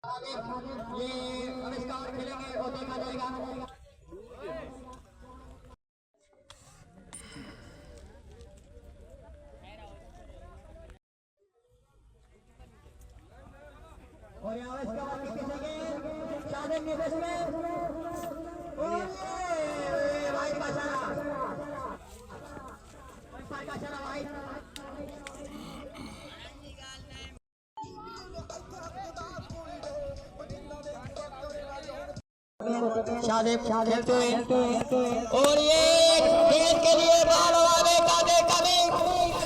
ये आविष्कार खेलेंगे और देखा जाएगा। और यहाँ आविष्कार खेलेंगे शादी के देश में भाई का चला भाई शादिब खेलते हुए और ये खेल के लिए बॉल वाले कादे कमी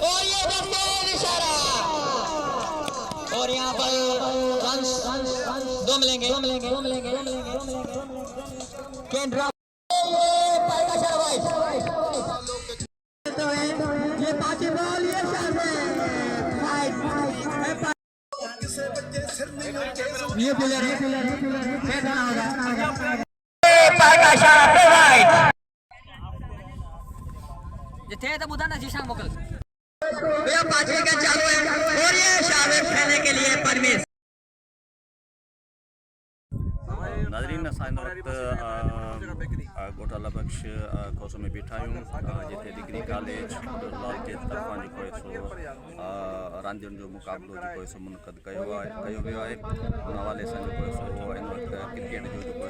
और ये जल्दी इशारा और यहाँ पर दो मिलेंगे केंद्र ये पांच बॉल ये ये प्लेयर जिथे तो बुधा नजी सांग मोकल भैया पांचवे का चालू है और ये शाबिब खेलने के लिए परमिश नाज़रीन असां वक्त घोटाला बख्श कोसो में बीठा आहियूं जिथे डिग्री कॉलेज लाल जे तरफ़ां जेको रांदियुनि जो मुक़ाबिलो जेको मुनक़द कयो वियो आहे उन हवाले सां जेको इन वक़्तु क्रिकेट जो जेको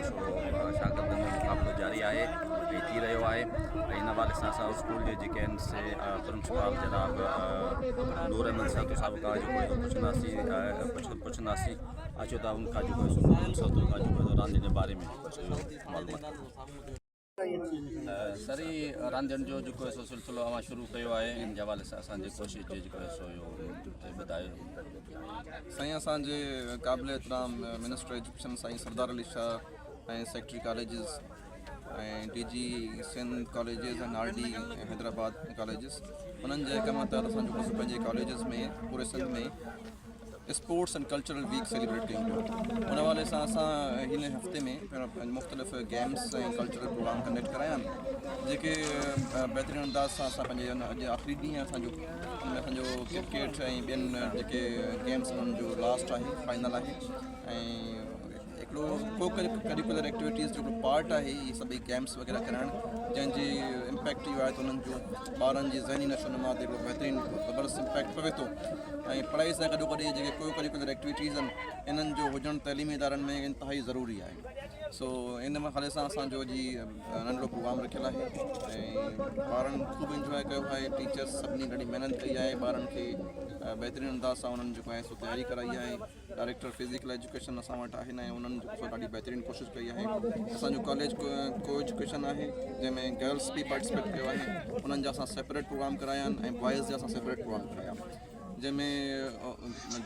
शागिर्दनि जो मुक़ाबिलो जारी आहे ऐं थी रहियो आहे ऐं इन हवाले सां असां स्कूल जे जेके आहिनि से प्रिंसिपल जनाब नूर अहमद साहब खां जेको पुछंदासीं अचो था उनखां जेको खां रांदि जे बारे में मालूमात सरी रांदियुनि जो जेको सिलसिलो अवां शुरू कयो आहे इन हवाले सां असांजी कोशिशि जो जेको ॿुधायो साईं असांजे क़ाबिल एतिराम मिनिस्टर एजुकेशन साईं सरदार अली शाह ऐं सेक्रेटरी कॉलेजिस ऐं DG सिंध कॉलेजिस ऐं RD हैदराबाद कॉलेजिस उन्हनि जे कम तहत असां जेको पंहिंजे कॉलेजिस में पूरे सिंध में sports and cultural week celebrate कयूं पिया उन हवाले सां असां हिन हफ़्ते में मुख़्तलिफ़ गेम्स ऐं कल्चरल प्रोग्राम कंडक्ट कराया आहिनि जेके बहितरीनु अंदाज़ सां असां पंहिंजे अॼु आख़िरी ॾींहुं असांजो उनमें असांजो क्रिकेट ऐं ॿियनि जेके गेम्स उन्हनि जो लास्ट आहे फाइनल आहे ऐं हिकिड़ो को करिकुलर एक्टिविटीज़ जो पार्ट आहे इहे सभई गेम्स वग़ैरह कराइणु जंहिंजी इम्पैक्ट इहो आहे त उन्हनि जो ॿारनि जी ज़हनी नशोनुमा ते हिकिड़ो बहितरीनु ज़बरदस्त इम्पैक्ट पवे थो ऐं पढ़ाई सां गॾोगॾु जेके को करिकुलर एक्टिविटीज़ आहिनि इन्हनि जो हुजणु तइलीमी इदारनि में इंतिहाई ज़रूरी आहे सो इन हवाले सां असांजो जी नंढिड़ो प्रोग्राम रखियलु आहे ऐं ॿारनि ख़ूब इंजॉय कयो आहे टीचर्स सभिनी ॾाढी महिनत कई आहे ॿारनि खे बहितरीनु अंदाज़ सां उन्हनि जेको आहे सो तयारी कराई आहे डायरेक्टर फिज़िकल एजुकेशन असां वटि आहिनि ऐं उन्हनि जेको ॾाढी बहितरीनु कोशिशि कई आहे असांजो कॉलेज को एजुकेशन आहे जंहिंमें गर्ल्स बि पार्टिसिपेट कयो आहे उन्हनि जा असां सेपरेट प्रोग्राम कराया आहिनि ऐं बॉइज़ जा असां सेपरेट प्रोग्राम कराया जंहिंमें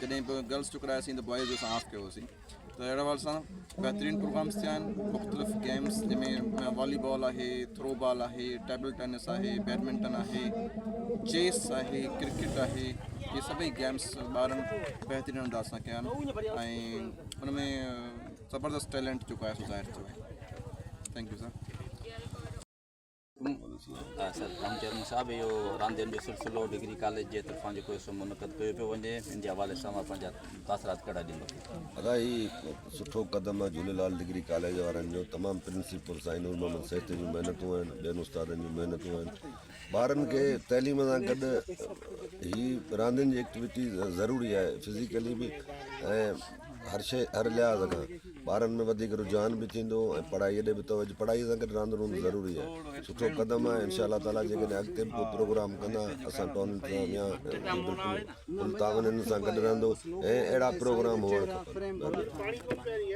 जॾहिं बि गर्ल्स जो करायासीं त बॉइज़ जो असां ऑफ कयोसीं त अहिड़े हवाले सां बहितरीनु प्रोग्राम्स थिया आहिनि मुख़्तलिफ़ गेम्स जंहिंमें वॉलीबॉल आहे थ्रो बॉल आहे टेबल टेनिस आहे बैडमिंटन आहे चेस आहे क्रिकेट आहे इहे सभई गेम्स ॿारनि बहितरीनु अंदाज़ सां कया आहिनि ऐं उन में ज़बरदस्त टैलेंट जेको आहे सो ज़ाहिर थियो आहे thank you sir sir Ramcharan साहब इहो रांदियुनि जो सिलसिलो डिग्री कॉलेज जे तरफ़ां जेको मुनक़द कयो पियो वञे इन जे हवाले सां मां पंहिंजा तासरात कहिड़ा ॾींदो दादा ही सुठो क़दम आहे झूलेलाल डिग्री कॉलेज वारनि जो तमामु प्रिंसिपल साईं नूर मोहम्मद सेठ जूं महिनतूं आहिनि ॿियनि उस्तादनि जूं महिनतूं आहिनि ॿारनि खे तइलीम सां गॾु ही रांदियुनि जी एक्टिविटी ज़रूरी आहे फिज़िकली बि ऐं हर लिहाज़ खां ॿारनि में वधीक रुझान बि थींदो ऐं पढ़ाईअ ॾे बि तवजो पढ़ाई सां गॾु रांदि रूंद ज़रूरी आहे सुठो क़दम आहे इंशाअल्लाह ताला जेकॾहिं अॻिते बि को प्रोग्राम कंदा असां टूर्नामेंट या बिल्कुलु तावन सां गॾु रहंदो ऐं अहिड़ा प्रोग्राम हुअणु खपनि।